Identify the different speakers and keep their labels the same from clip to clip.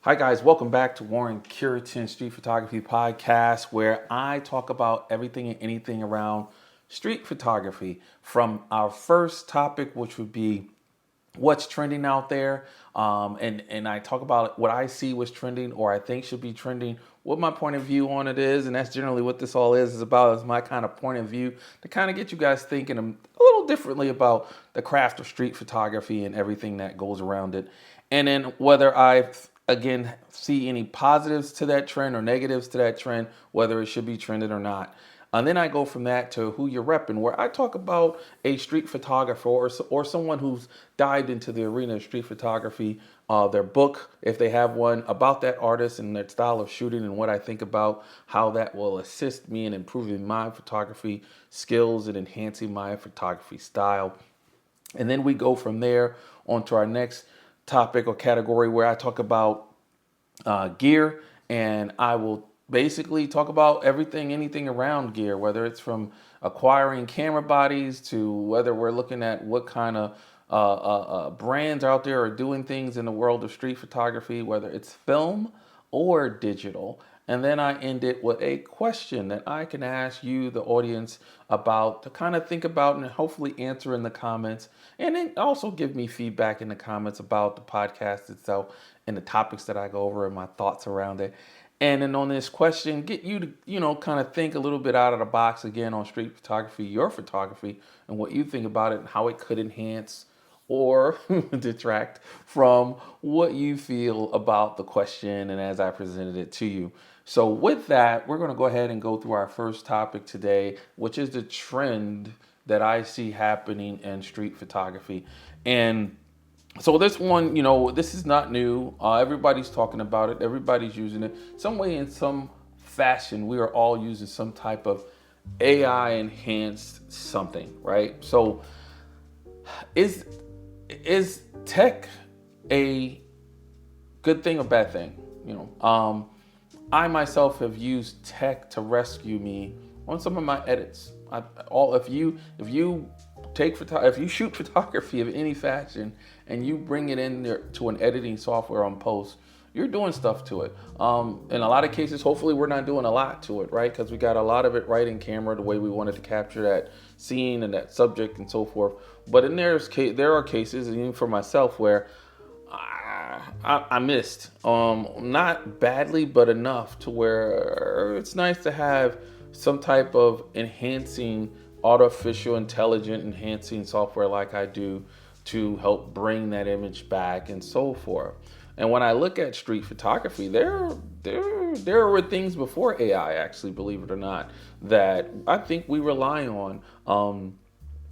Speaker 1: Hi guys, welcome back to Warren Curitan Street Photography Podcast, where I talk about everything and anything around street photography. From our first topic, which would be what's trending out there, and I talk about what I see was trending or I think should be trending, what my point of view on it is, and that's generally what this all is about, is my kind of point of view to kind of get you guys thinking a little differently about the craft of street photography and everything that goes around it. And then whether I again see any positives to that trend or negatives to that trend, whether it should be trended or not. And then I go from that to who you're repping, where I talk about a street photographer or someone who's dived into the arena of street photography, their book, if they have one, about that artist and their style of shooting and what I think about how that will assist me in improving my photography skills and enhancing my photography style. And then we go from there on to our next topic or category where I talk about gear, and I will basically talk about anything around gear, whether it's from acquiring camera bodies to whether we're looking at what kind of brands out there are doing things in the world of street photography, whether it's film or digital. And then I end it with a question that I can ask you, the audience, about to kind of think about and hopefully answer in the comments. And then also give me feedback in the comments about the podcast itself and the topics that I go over and my thoughts around it. And then on this question, get you to, kind of think a little bit out of the box again on street photography, your photography, and what you think about it and how it could enhance or detract from what you feel about the question and as I presented it to you. So with that, we're going to go ahead and go through our first topic today, which is the trend that I see happening in street photography. And so this one, this is not new. Everybody's talking about it. Everybody's using it. Some way, in some fashion, we are all using some type of AI enhanced something, right? So is tech a good thing or bad thing? I myself have used tech to rescue me on some of my edits. If you shoot photography of any fashion and you bring it in there to an editing software on post, you're doing stuff to it. In a lot of cases, hopefully we're not doing a lot to it, right? Because we got a lot of it right in camera, the way we wanted to capture that scene and that subject and so forth. But there are cases, and even for myself, where I missed, not badly, but enough to where it's nice to have some type of artificial intelligent enhancing software like I do to help bring that image back and so forth. And when I look at street photography, there were things before AI, actually, believe it or not, that I think we rely on.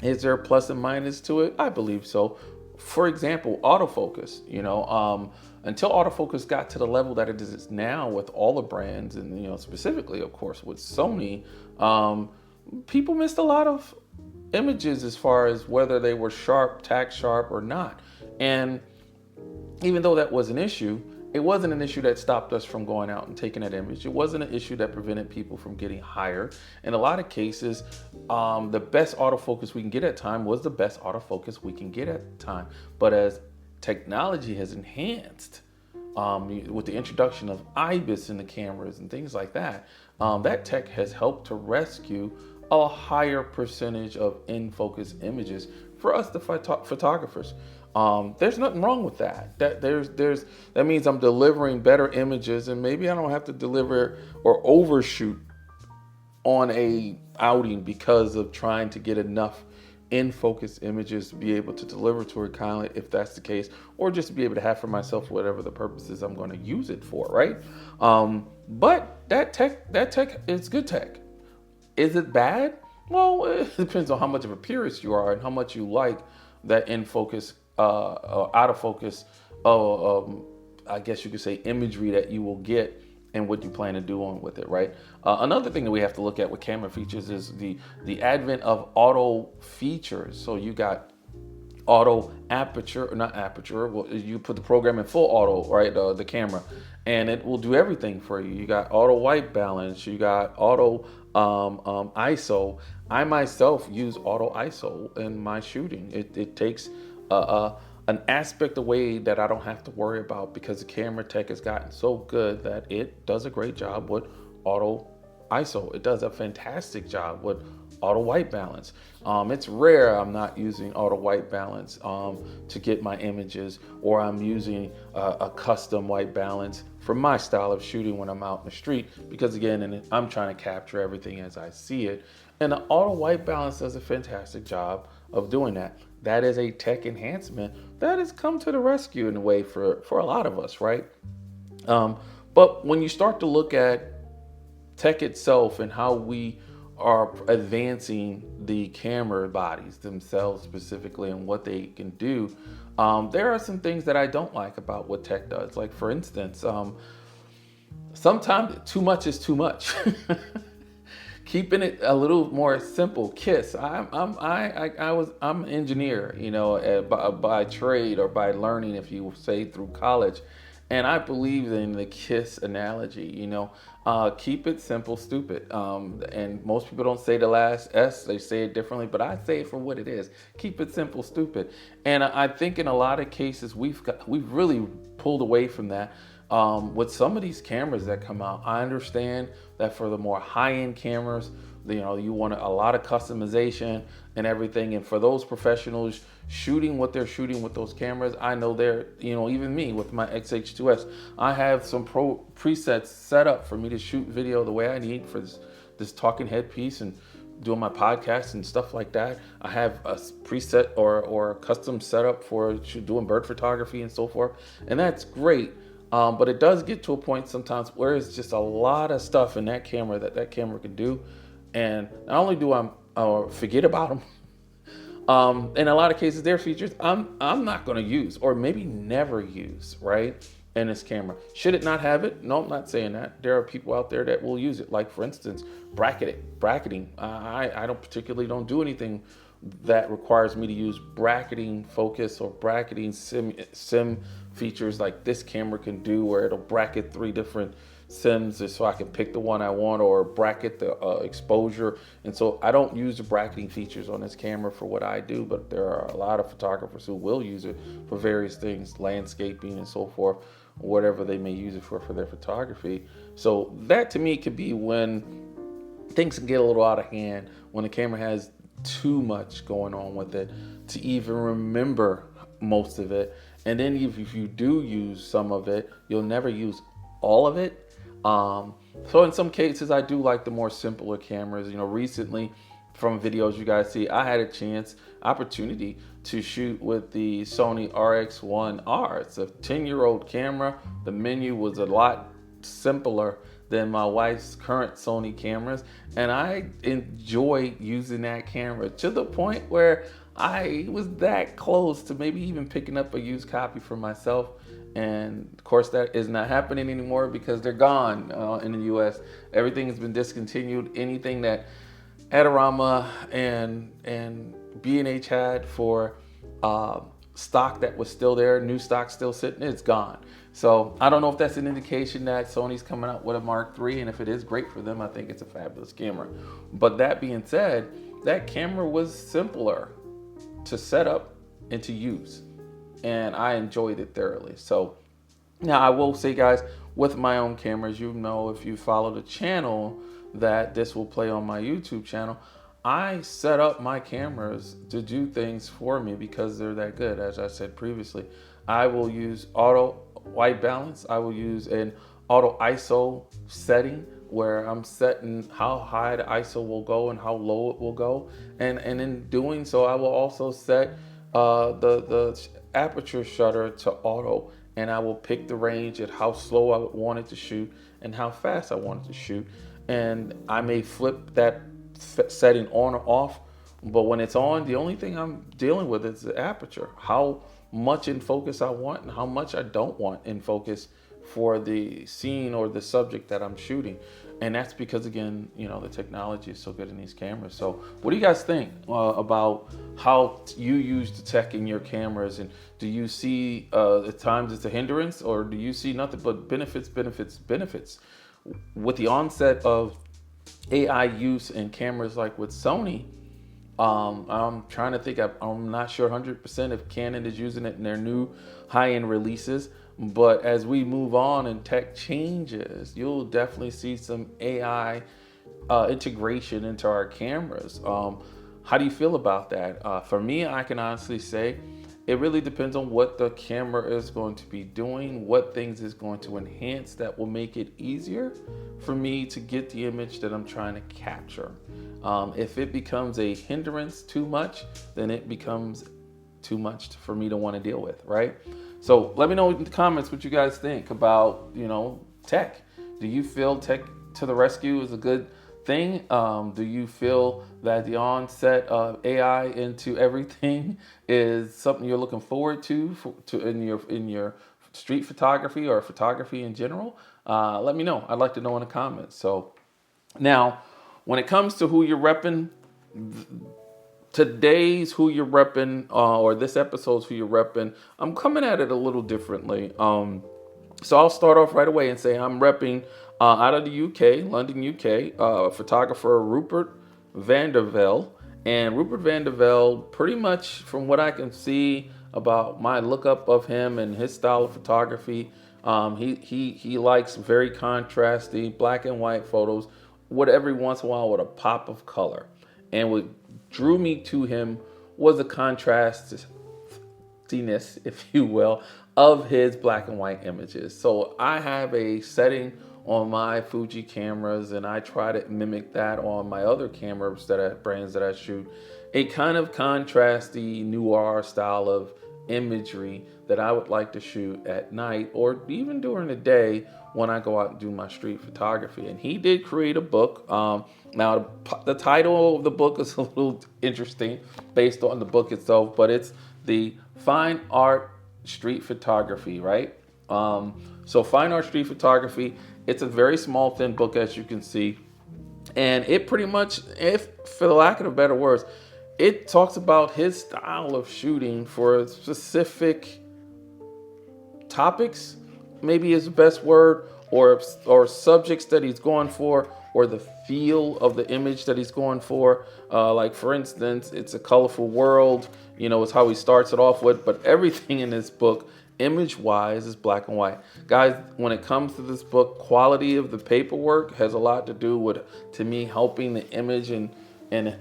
Speaker 1: Is there a plus and minus to it? I believe so. For example, autofocus. Until autofocus got to the level that it is now with all the brands, and specifically, of course, with Sony, people missed a lot of images as far as whether they were tack sharp or not. And even though that was an issue, it wasn't an issue that stopped us from going out and taking that image. It wasn't an issue that prevented people from getting hired. In a lot of cases, the best autofocus we can get at time was the best autofocus we can get at the time. But as technology has enhanced, with the introduction of IBIS in the cameras and things like that, that tech has helped to rescue a higher percentage of in-focus images for us, the photographers. There's nothing wrong with that. That means I'm delivering better images, and maybe I don't have to deliver or overshoot on a outing because of trying to get enough in-focus images to be able to deliver to a client, if that's the case, or just to be able to have for myself whatever the purposes I'm going to use it for, right? But that tech is good tech. Is it bad? Well, it depends on how much of a purist you are and how much you like that in-focus, out of focus, I guess you could say imagery that you will get and what you plan to do on with it, right? Another thing that we have to look at with camera features is the advent of auto features. So you got auto aperture, or not aperture, well, you put the program in full auto, right, the camera, and it will do everything for you. You got auto white balance, you got auto ISO. I myself use auto ISO in my shooting. It takes an aspect away that I don't have to worry about because the camera tech has gotten so good that it does a great job with auto ISO. It does a fantastic job with auto white balance. It's rare I'm not using auto white balance to get my images, or I'm using a custom white balance for my style of shooting when I'm out in the street, because again, I'm trying to capture everything as I see it. And the auto white balance does a fantastic job of doing that. That is a tech enhancement that has come to the rescue in a way for a lot of us, right? But when you start to look at tech itself and how we are advancing the camera bodies themselves specifically and what they can do, there are some things that I don't like about what tech does. Like, for instance, sometimes too much is too much. Keeping it a little more simple. KISS. I'm an engineer, by trade or by learning, if you say, through college, and I believe in the KISS analogy. Keep it simple, stupid. And most people don't say the last S; they say it differently. But I say it for what it is. Keep it simple, stupid. And I think in a lot of cases we've really pulled away from that. With some of these cameras that come out, I understand that for the more high-end cameras, you want a lot of customization and everything. And for those professionals shooting what they're shooting with those cameras, I know even me with my XH2S, I have some presets set up for me to shoot video the way I need for this talking head piece and doing my podcast and stuff like that. I have a preset or a custom setup for doing bird photography and so forth. And that's great. But it does get to a point sometimes where it's just a lot of stuff in that camera that camera can do. And not only do I forget about them, in a lot of cases, there are features I'm not going to use, or maybe never use, right, in this camera. Should it not have it? No, I'm not saying that. There are people out there that will use it. Like, for instance, bracketing. I don't do anything that requires me to use bracketing focus or bracketing sim features like this camera can do, where it'll bracket 3 different sims so I can pick the one I want, or bracket the exposure. And so I don't use the bracketing features on this camera for what I do, but there are a lot of photographers who will use it for various things, landscaping and so forth, whatever they may use it for their photography. So that to me could be when things can get a little out of hand, when the camera has too much going on with it to even remember most of it. And then if you do use some of it, you'll never use all of it. So in some cases, I do like the more simpler cameras. Recently, from videos you guys see, I had a opportunity to shoot with the Sony RX1R. It's a 10-year-old camera. The menu was a lot simpler than my wife's current Sony cameras, and I enjoy using that camera to the point where I was that close to maybe even picking up a used copy for myself. And of course, that is not happening anymore because they're gone in the US. Everything has been discontinued. Anything that Adorama and B&H had for stock that was still there, new stock still sitting, it's gone. So I don't know if that's an indication that Sony's coming out with a Mark III, and if it is, great for them. I think it's a fabulous camera. But that being said, that camera was simpler to set up and to use, and I enjoyed it thoroughly. So now I will say, guys, with my own cameras, if you follow the channel, that this will play on my YouTube channel. I set up my cameras to do things for me because they're that good. As I said previously, I will use auto white balance. I will use an auto ISO setting where I'm setting how high the ISO will go and how low it will go. And in doing so, I will also set the aperture shutter to auto, and I will pick the range at how slow I would want it to shoot and how fast I want it to shoot. And I may flip that setting on or off, but when it's on, the only thing I'm dealing with is the aperture, how much in focus I want and how much I don't want in focus for the scene or the subject that I'm shooting. And that's because, again, the technology is so good in these cameras. So what do you guys think about how you use the tech in your cameras? And do you see at times it's a hindrance, or do you see nothing but benefits? With the onset of AI use in cameras like with Sony, I'm trying to think. I'm not sure 100% if Canon is using it in their new high-end releases. But as we move on and tech changes, you'll definitely see some AI integration into our cameras. How do you feel about that? For me, I can honestly say it really depends on what the camera is going to be doing, what things is going to enhance that will make it easier for me to get the image that I'm trying to capture. If it becomes a hindrance too much, then it becomes too much for me to want to deal with, right? So let me know in the comments what you guys think about, tech. Do you feel tech to the rescue is a good thing? Do you feel that the onset of AI into everything is something you're looking forward to in your street photography or photography in general? Let me know. I'd like to know in the comments. So now, when it comes to who you're repping, today's who you're repping, or this episode's who you're repping, I'm coming at it a little differently. So I'll start off right away and say I'm repping out of the UK, London, UK, photographer Rupert Vandervell. And Rupert Vandervell, pretty much from what I can see about my lookup of him and his style of photography, he likes very contrasty black and white photos with every once in a while with a pop of color. And what drew me to him was the contrastiness, if you will, of his black and white images. So I have a setting on my Fuji cameras, and I try to mimic that on my other cameras brands that I shoot. A kind of contrasty noir style of imagery that I would like to shoot at night or even during the day when I go out and do my street photography. And he did create a book. Now, the title of the book is a little interesting based on the book itself, but it's the Fine Art Street Photography, right? So Fine Art Street Photography, it's a very small, thin book, as you can see. And it pretty much, if for the lack of a better words, it talks about his style of shooting for specific topics, maybe is the best word, or subjects that he's going for, or the feel of the image that he's going for. Like for instance, it's a colorful world, it's how he starts it off with, but everything in this book, image-wise, is black and white. Guys, when it comes to this book, quality of the paperwork has a lot to do with, to me, helping the image and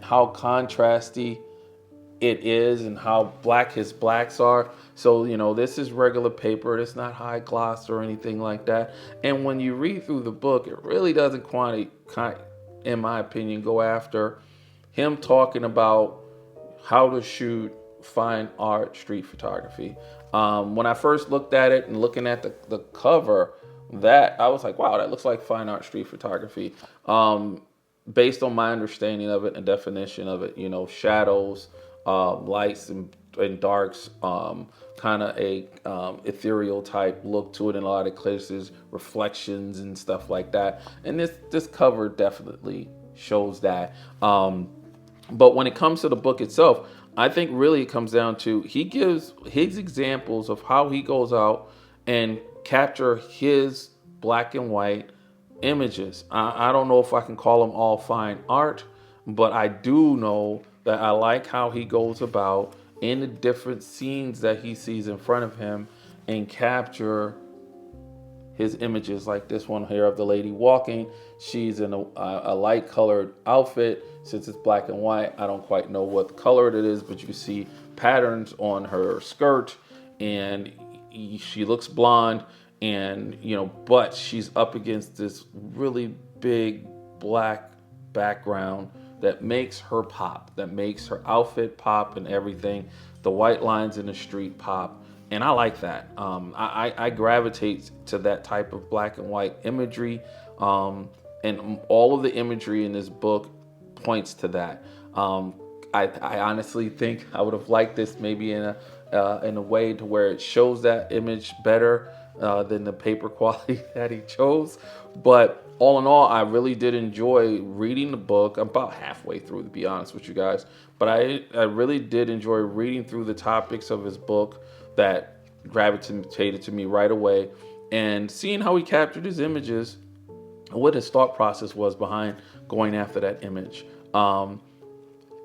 Speaker 1: how contrasty it is and how black his blacks are. So, this is regular paper. It's not high gloss or anything like that. And when you read through the book, it really doesn't in my opinion, go after him talking about how to shoot fine art street photography. When I first looked at it and looking at the cover, that I was like, wow, that looks like fine art street photography. Based on my understanding of it and definition of it, shadows, lights and darks, kind of a ethereal type look to it in a lot of cases, reflections and stuff like that. And this cover definitely shows that. But when it comes to the book itself, I think really it comes down to, he gives his examples of how he goes out and capture his black and white images. I don't know if I can call them all fine art, but I do know that I like how he goes about in the different scenes that he sees in front of him and capture his images, like this one here of the lady walking. She's in a light colored outfit. Since it's black and white, I don't quite know what color it is, but you can see patterns on her skirt, and she looks blonde, and but she's up against this really big black background that makes her pop, that makes her outfit pop and everything. The white lines in the street pop. And I like that. I gravitate to that type of black and white imagery. And all of the imagery in this book points to that. I honestly think I would have liked this maybe in a way to where it shows that image better than the paper quality that he chose. But all in all, I really did enjoy reading the book. I'm about halfway through, to be honest with you guys. But I really did enjoy reading through the topics of his book that gravitated to me right away, and seeing how he captured his images and what his thought process was behind going after that image.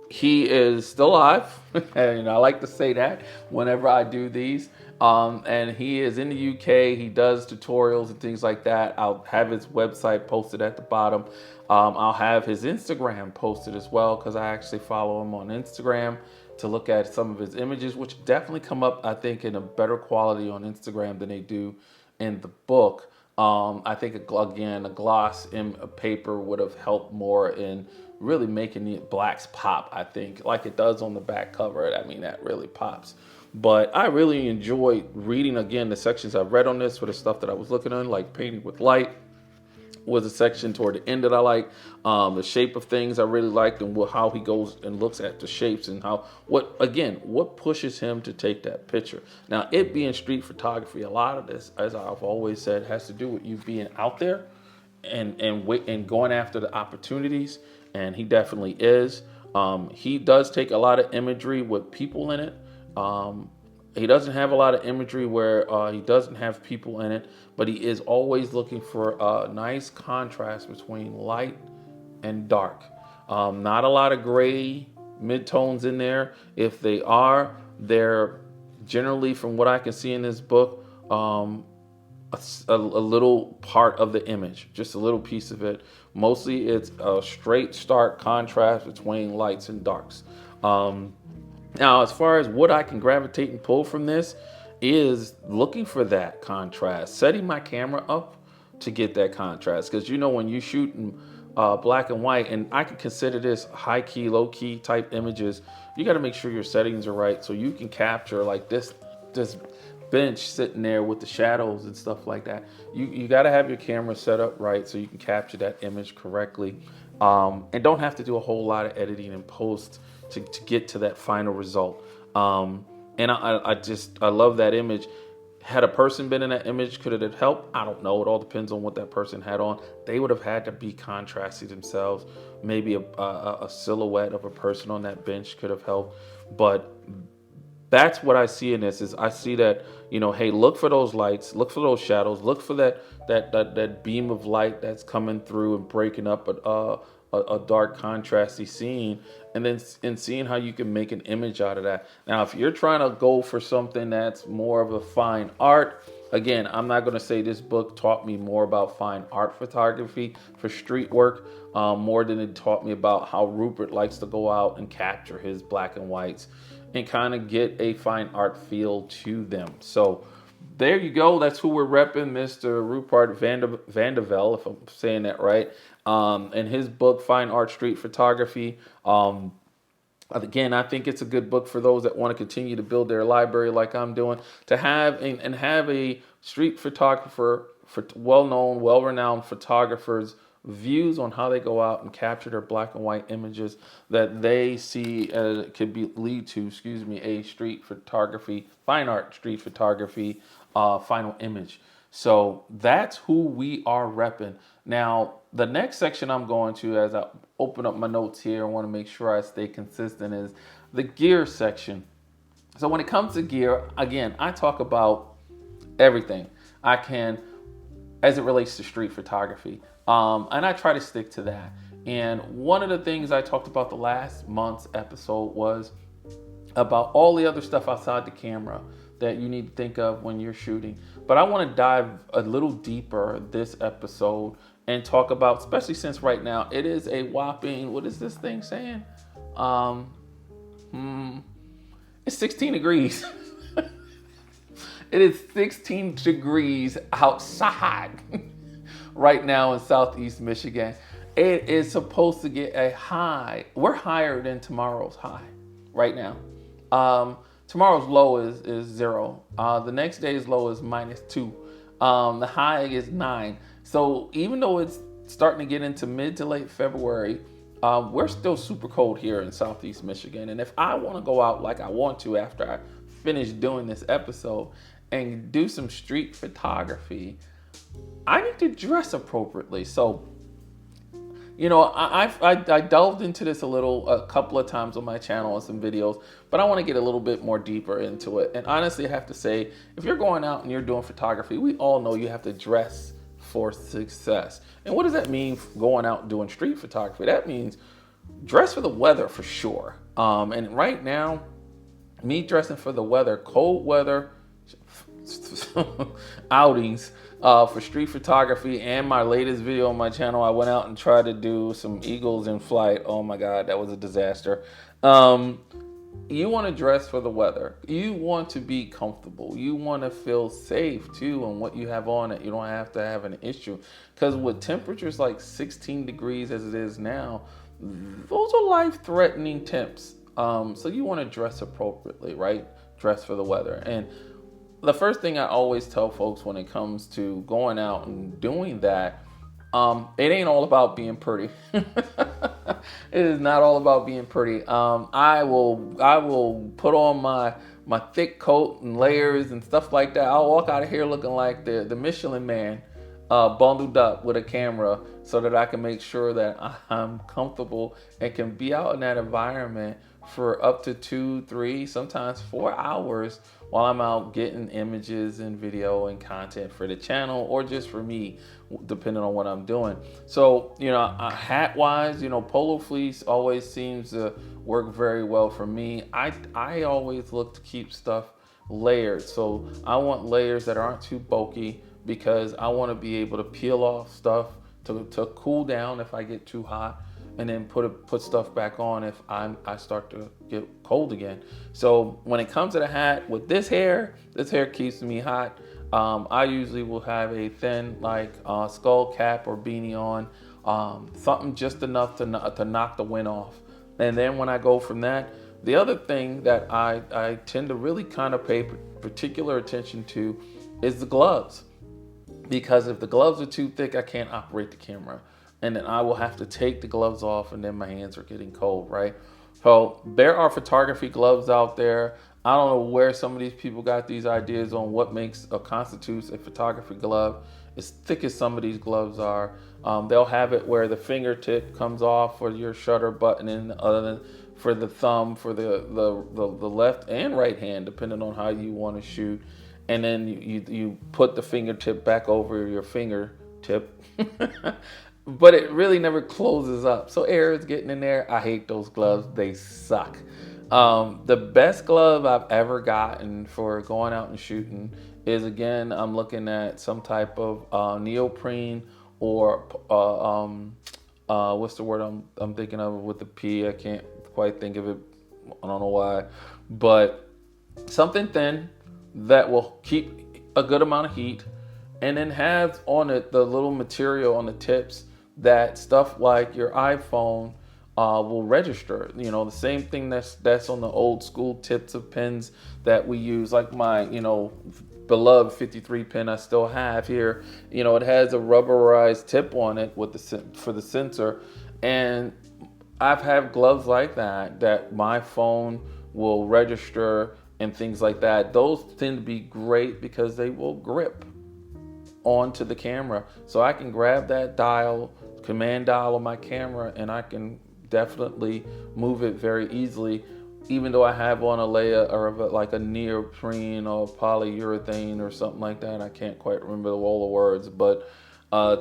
Speaker 1: he is still alive. And I like to say that whenever I do these. And he is in the UK. He does tutorials and things like that. I'll have his website posted at the bottom. I'll have his Instagram posted as well, because I actually follow him on Instagram to look at some of his images, which definitely come up, I think, in a better quality on Instagram than they do in the book. I think, again, a gloss in a paper would have helped more in really making the blacks pop, I think, like it does on the back cover. I mean, that really pops. But I really enjoyed reading, again, the sections I've read on this for the stuff that I was looking on, like Painting with Light was a section toward the end that I like. The shape of things I really liked, and how he goes and looks at the shapes, and what pushes him to take that picture. Now, it being street photography, a lot of this, as I've always said, has to do with you being out there and going after the opportunities, and he definitely is. He does take a lot of imagery with people in it. He doesn't have a lot of imagery where he doesn't have people in it, but he is always looking for a nice contrast between light and dark. Not a lot of gray midtones in there. If they are, they're generally, from what I can see in this book, a little part of the image, just a little piece of it. Mostly it's a straight, stark contrast between lights and darks. Now, as far as what I can gravitate and pull from this, is looking for that contrast, setting my camera up to get that contrast. Because when you shoot in black and white, and I could consider this high key, low key type images, you got to make sure your settings are right so you can capture like this bench sitting there with the shadows and stuff like that. You got to have your camera set up right so you can capture that image correctly, and don't have to do a whole lot of editing and post to get to that final result. And I love that image. Had a person been in that image, could it have helped? I don't know. It all depends on what that person had on. They would have had to be contrasty themselves. Maybe a silhouette of a person on that bench could have helped. But that's what I see in this. Is I see that, hey, look for those lights, look for those shadows, look for that beam of light that's coming through and breaking up a dark contrasty scene, and then seeing how you can make an image out of that. Now, if you're trying to go for something that's more of a fine art, again, I'm not going to say this book taught me more about fine art photography for street work, more than it taught me about how Rupert likes to go out and capture his black and whites and kind of get a fine art feel to them. So there you go. That's who we're repping, Mr. Rupert Vandervell, if I'm saying that right. And his book, Fine Art Street Photography. Again, I think it's a good book for those that want to continue to build their library like I'm doing, to have have a street photographer, for well-known, well-renowned photographers' views on how they go out and capture their black and white images that they see lead to a street photography, fine art street photography final image. So that's who we are repping. Now, the next section I'm going to, as I open up my notes here, I want to make sure I stay consistent, is the gear section. So when it comes to gear, again, I talk about everything I can as it relates to street photography. And I try to stick to that. And one of the things I talked about the last month's episode was about all the other stuff outside the camera that you need to think of when you're shooting. But I want to dive a little deeper this episode and talk about, especially since right now it is a whopping, what is this thing saying? It's 16 degrees. It is 16 degrees outside right now in Southeast Michigan. It is supposed to get a high. We're higher than tomorrow's high right now. Tomorrow's low is 0. The next day's low is -2. The high is 9. So even though it's starting to get into mid to late February, we're still super cold here in Southeast Michigan. And if I want to go out like I want to after I finish doing this episode and do some street photography, I need to dress appropriately. So, I delved into this a couple of times on my channel and some videos, but I want to get a little bit more deeper into it. And honestly, I have to say, if you're going out and you're doing photography, we all know you have to dress for success. And what does that mean, going out and doing street photography? That means dress for the weather for sure. And right now, me dressing for the weather, cold weather outings for street photography, and my latest video on my channel, I went out and tried to do some eagles in flight. Oh my God, that was a disaster. You want to dress for the weather. You want to be comfortable. You want to feel safe too on what you have on it. You don't have to have an issue. Because with temperatures like 16 degrees as it is now, those are life-threatening temps. So you want to dress appropriately, right? Dress for the weather. And the first thing I always tell folks when it comes to going out and doing that, it ain't all about being pretty. It is not all about being pretty. I will put on my thick coat and layers and stuff like that. I'll walk out of here looking like the Michelin Man, bundled up with a camera, so that I can make sure that I'm comfortable and can be out in that environment for up to 2, 3, sometimes 4 hours while I'm out getting images and video and content for the channel, or just for me, depending on what I'm doing. So, hat wise, polo fleece always seems to work very well for me. I always look to keep stuff layered. So I want layers that aren't too bulky, because I want to be able to peel off stuff to cool down if I get too hot, and then put stuff back on if I start to get cold again. So when it comes to the hat, with this hair keeps me hot. I usually will have a thin skull cap or beanie on, something just enough to knock the wind off. And then when I go from that, the other thing that I tend to really kind of pay particular attention to is the gloves. Because if the gloves are too thick, I can't operate the camera. And then I will have to take the gloves off, and then my hands are getting cold, right? So there are photography gloves out there. I don't know where some of these people got these ideas on what constitutes a photography glove. As thick as some of these gloves are, they'll have it where the fingertip comes off for your shutter button, and other than for the thumb, for the left and right hand, depending on how you want to shoot. And then you put the fingertip back over your fingertip. But it really never closes up. So air is getting in there. I hate those gloves. They suck. The best glove I've ever gotten for going out and shooting is, again, I'm looking at some type of neoprene, or what's the word I'm thinking of with the P? I can't quite think of it. I don't know why. But something thin that will keep a good amount of heat, and then has on it the little material on the tips that stuff like your iPhone will register. The same thing that's on the old school tips of pens that we use, like my beloved 53 pen I still have here. It has a rubberized tip on it for the sensor, and I've had gloves like that my phone will register and things like that. Those tend to be great because they will grip onto the camera. So I can grab that command dial on my camera, and I can definitely move it very easily, even though I have on a layer or like a neoprene or polyurethane or something like that. I can't quite remember all the words, but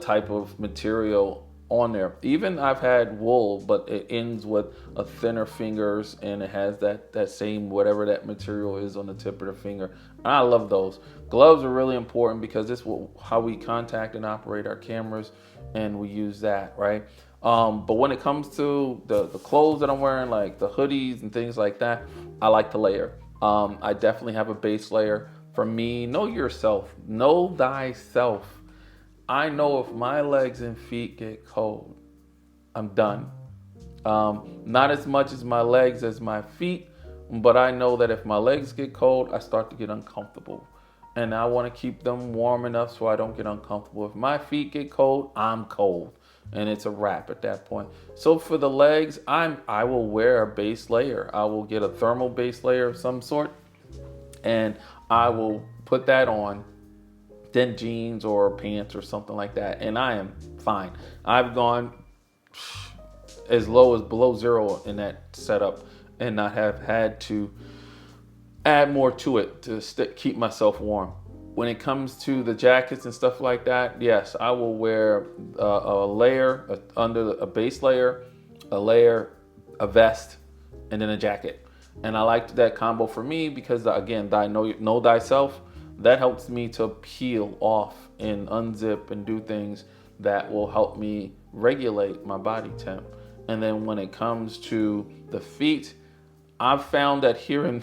Speaker 1: type of material on there. Even I've had wool, but it ends with a thinner fingers, and it has that same whatever that material is on the tip of the finger. And I love those. Gloves are really important because this is how we contact and operate our cameras, and we use that, right? But when it comes to the clothes that I'm wearing, like the hoodies and things like that, I like to layer. I definitely have a base layer. For me, know yourself. Know thyself. I know if my legs and feet get cold, I'm done. Not as much as my legs as my feet, but I know that if my legs get cold, I start to get uncomfortable. And I want to keep them warm enough so I don't get uncomfortable. If my feet get cold, I'm cold. And it's a wrap at that point. So for the legs, I will wear a base layer. I will get a thermal base layer of some sort, and I will put that on, then jeans or pants or something like that, and I am fine. I've gone as low as below zero in that setup and not have had to add more to it to keep myself warm. When it comes to the jackets and stuff like that, yes, I will wear a layer under a base layer, a layer, a vest, and then a jacket. And I liked that combo for me because, again, know thyself. That helps me to peel off and unzip and do things that will help me regulate my body temp. And then when it comes to the feet, I've found that here in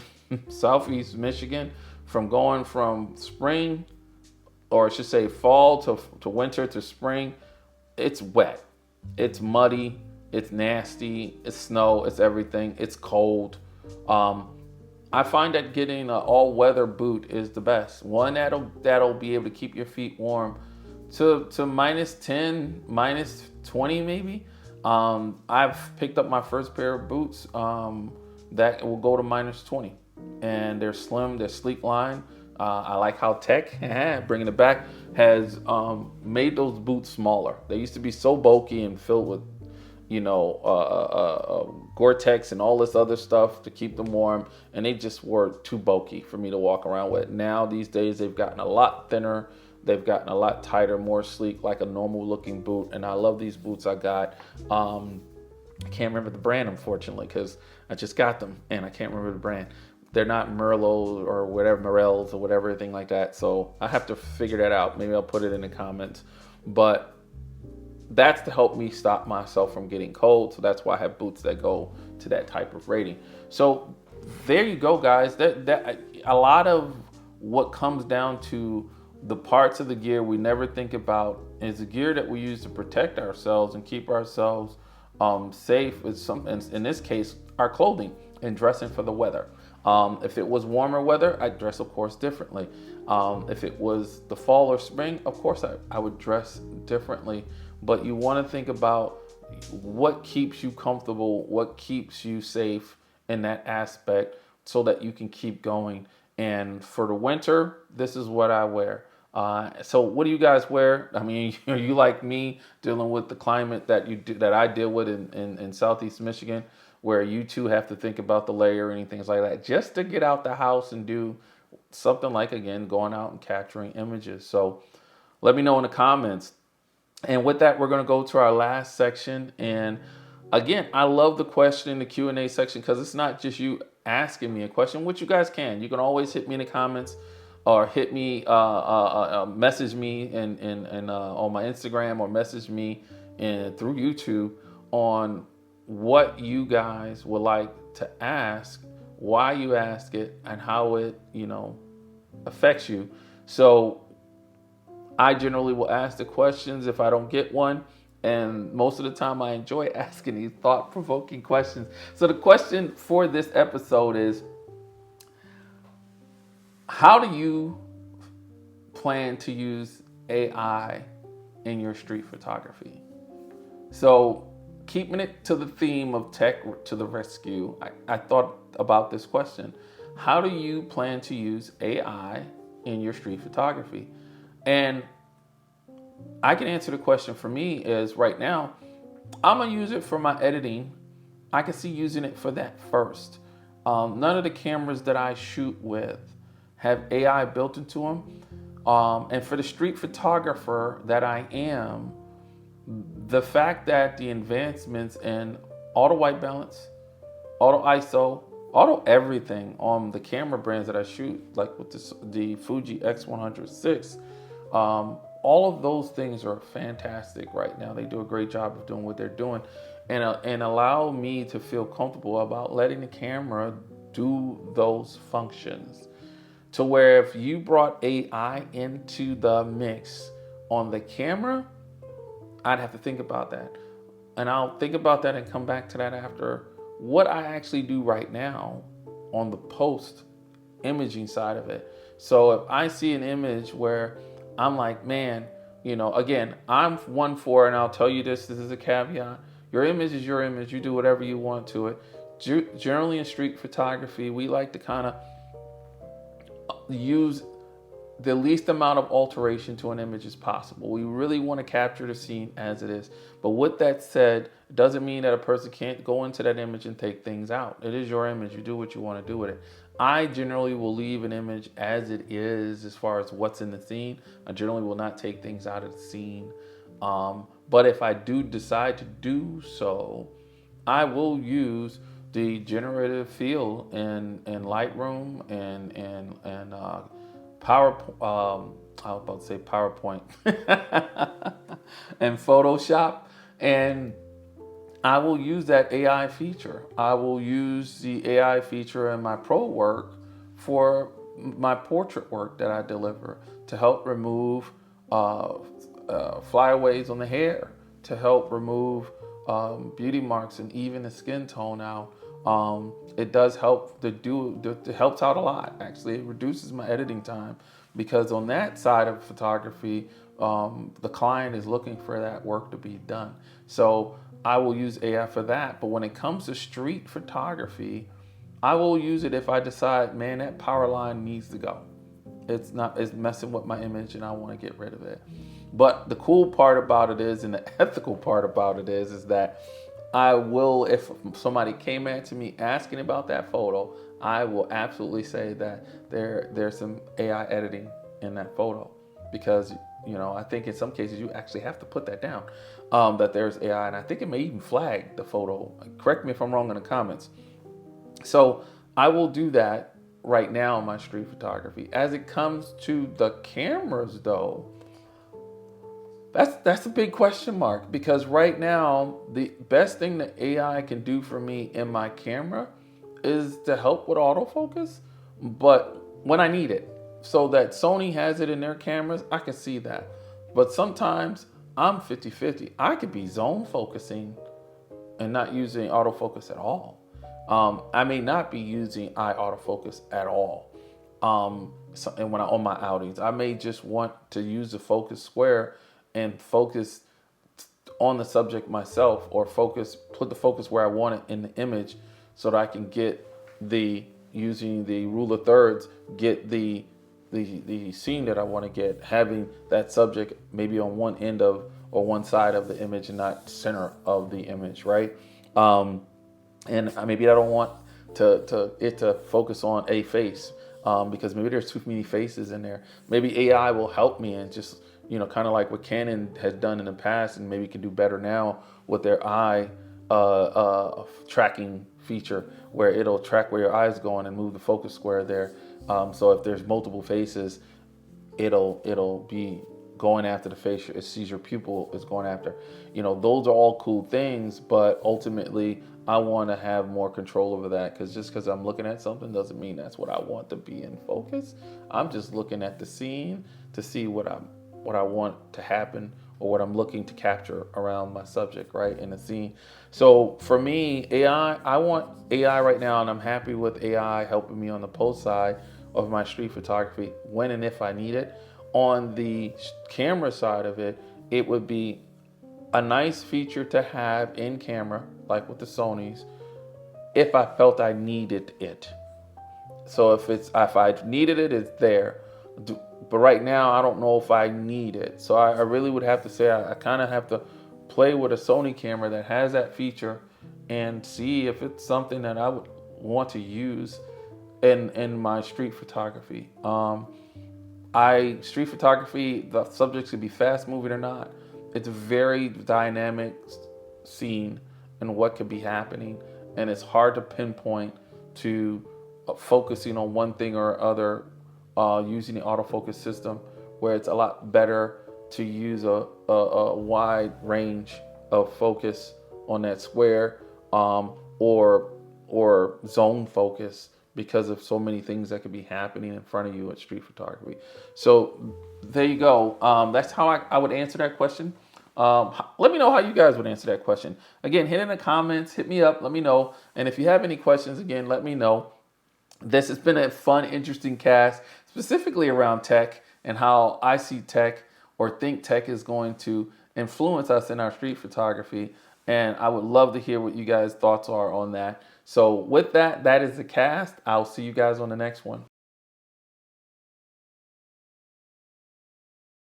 Speaker 1: Southeast Michigan, from going from spring, or I should say fall to winter to spring, it's wet, it's muddy, it's nasty, it's snow, it's everything, it's cold. I find that getting an all-weather boot is the best. One that'll be able to keep your feet warm to -10, -20 maybe. I've picked up my first pair of boots that will go to -20, and they're slim, they're sleek line. I like how Tech, bringing it back, has made those boots smaller. They used to be so bulky and filled with, Gore-Tex and all this other stuff to keep them warm, and they just were too bulky for me to walk around with. Now, these days, they've gotten a lot thinner. They've gotten a lot tighter, more sleek, like a normal looking boot, and I love these boots I got. I can't remember the brand, unfortunately, because I just got them, and I can't remember the brand. They're not Merlot or whatever, Morels or whatever, anything like that. So I have to figure that out. Maybe I'll put it in the comments. But that's to help me stop myself from getting cold. So that's why I have boots that go to that type of rating. So there you go, guys. That a lot of what comes down to the parts of the gear we never think about is the gear that we use to protect ourselves and keep ourselves safe. With in this case, our clothing and dressing for the weather. If it was warmer weather, I'd dress, of course, differently. If it was the fall or spring, of course, I would dress differently. But you want to think about what keeps you comfortable, what keeps you safe in that aspect so that you can keep going. And for the winter, this is what I wear. So what do you guys wear? I mean, are you like me dealing with the climate that I deal with in Southeast Michigan, where you too have to think about the layering and things like that just to get out the house and do something like, again, going out and capturing images. So let me know in the comments. And with that, we're going to go to our last section. And again, I love the question in the Q&A section because it's not just you asking me a question, which you guys can. You can always hit me in the comments or hit me, message me on my Instagram, or message me through YouTube on what you guys would like to ask, why you ask it, and how it, affects you. So I generally will ask the questions if I don't get one. And most of the time I enjoy asking these thought-provoking questions. So the question for this episode is, how do you plan to use AI in your street photography? So keeping it to the theme of tech to the rescue, I thought about this question. How do you plan to use AI in your street photography? And I can answer the question for me is right now, I'm going to use it for my editing. I can see using it for that first. None of the cameras that I shoot with have AI built into them. And for the street photographer that I am, the fact that the advancements in auto white balance, auto ISO, auto everything on the camera brands that I shoot, like with the Fuji X100 VI, all of those things are fantastic right now. They do a great job of doing what they're doing, and allow me to feel comfortable about letting the camera do those functions. To where if you brought AI into the mix on the camera, I'd have to think about that. And I'll think about that and come back to that after what I actually do right now on the post imaging side of it. So if I see an image where I'm like, man, again, I'm one for, and I'll tell you this is a caveat. Your image is your image. You do whatever you want to it. Generally in street photography, we like to kind of use the least amount of alteration to an image as possible. We really want to capture the scene as it is. But with that said, it doesn't mean that a person can't go into that image and take things out. It is your image. You do what you want to do with it. I generally will leave an image as it is as far as what's in the scene. I generally will not take things out of the scene. But if I do decide to do so, I will use the generative field in Lightroom and Power. I was about to say PowerPoint and Photoshop, and I will use that AI feature. I will use the AI feature in my pro work for my portrait work that I deliver to help remove flyaways on the hair, to help remove beauty marks and even the skin tone out. It does help it helps out a lot. Actually, it reduces my editing time because on that side of photography, the client is looking for that work to be done. So I will use AI for that. But when it comes to street photography, I will use it if I decide, man, that power line needs to go. It's messing with my image and I want to get rid of it. But the cool part about it is, and the ethical part about it is that I will, if somebody came at to me asking about that photo, I will absolutely say that there's some AI editing in that photo, because I think in some cases you actually have to put that down, that there's AI, and I think it may even flag the photo. Correct me if I'm wrong in the comments. So I will do that right now in my street photography. As it comes to the cameras, though, that's a big question mark, because right now the best thing that AI can do for me in my camera is to help with autofocus, but when I need it. So that Sony has it in their cameras, I can see that. But sometimes I'm 50-50. I could be zone focusing and not using autofocus at all. I may not be using eye autofocus at all. And when I'm on my outings, I may just want to use the focus square and focus on the subject myself, or put the focus where I want it in the image, so that I can get using the rule of thirds, get the scene that I want to get, having that subject maybe on one end of or one side of the image and not center of the image, right? And maybe I don't want it to focus on a face, because maybe there's too many faces in there. Maybe AI will help me and just, kind of like what Canon has done in the past, and maybe can do better now with their eye tracking feature, where it'll track where your eye is going and move the focus square there. So if there's multiple faces, it'll be going after the face it sees your pupil is going after. Those are all cool things, but ultimately I want to have more control over that, because just because I'm looking at something doesn't mean that's what I want to be in focus. I'm just looking at the scene to see what I want to happen, or what I'm looking to capture around my subject, right, in the scene. So for me, I want AI right now, and I'm happy with AI helping me on the post side of my street photography when and if I need it. On the camera side of it, it would be a nice feature to have in camera, like with the Sonys, if I felt I needed it. So if I needed it, it's there. But right now, I don't know if I need it. So I really would have to say I kind of have to play with a Sony camera that has that feature and see if it's something that I would want to use in my street photography. Street photography, the subjects could be fast moving or not. It's a very dynamic scene and what could be happening, and it's hard to pinpoint to focusing on one thing or other using the autofocus system, where it's a lot better to use a wide range of focus on that square, or zone focus, because of so many things that could be happening in front of you at street photography. So there you go. That's how I would answer that question. Let me know how you guys would answer that question. Again, hit in the comments, hit me up, let me know. And if you have any questions, again, let me know. This has been a fun, interesting cast, specifically around tech and how I see tech, or think tech is going to influence us in our street photography. And I would love to hear what you guys' thoughts are on that. So with that, that is the cast. I'll see you guys on the next one.